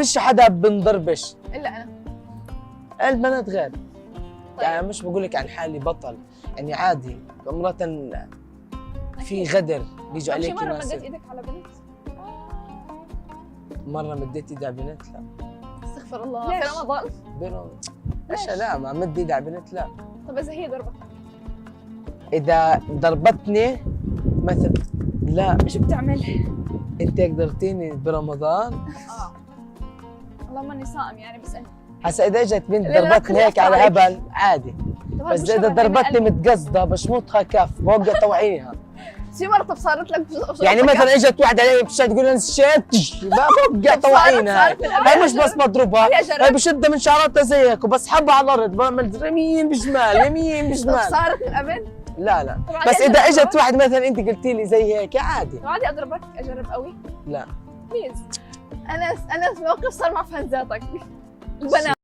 فيش حدا بنضربش الا انا. البنات غير. طيب. يعني مش بقول لك عن حالي بطل، يعني عادي مرة في غدر بيجوا طب شي عليكي مرة ناس. مديت ايدك على بنت؟ مرة مديت ايدي على بنت؟ لا. استغفر الله. ليش؟ في رمضان؟ ايش لا ما مد ايدي على بنت لا. طب اذا هي ضربتك؟ اذا ضربتني مثلا لا. شو بتعمل؟ انت قدرتيني برمضان. اللهم اني صائم يعني بسأل. هسا اذا اجت بنت لا، لا، ضربتني خلي هيك أحكي على عليك. هبل عادي، طب هذا بس مش اذا هبل، يعني ضربتني قلب. متقصده بشمطها كف بوقع طوعينها. شي مرة طب صارت لك يعني مثلا اجت واحده علي بتشد تقول انا نسيت بوقع طوعينها. صارت بالأبد. هي مش بس بضربها، هي جربت. هي بشدها من شعراتها زيك وبسحبها على الارض بعمل يمين بشمال يمين طب بشمال. صارت من قبل؟ لا لا طب بس عادي اذا أضربك؟ اجت واحده مثلا انت قلتي لي زي هيك عادي. طب عادي اضربك اجرب قوي؟ لا بليز. انا موقف صار مع فانزاتك البنات.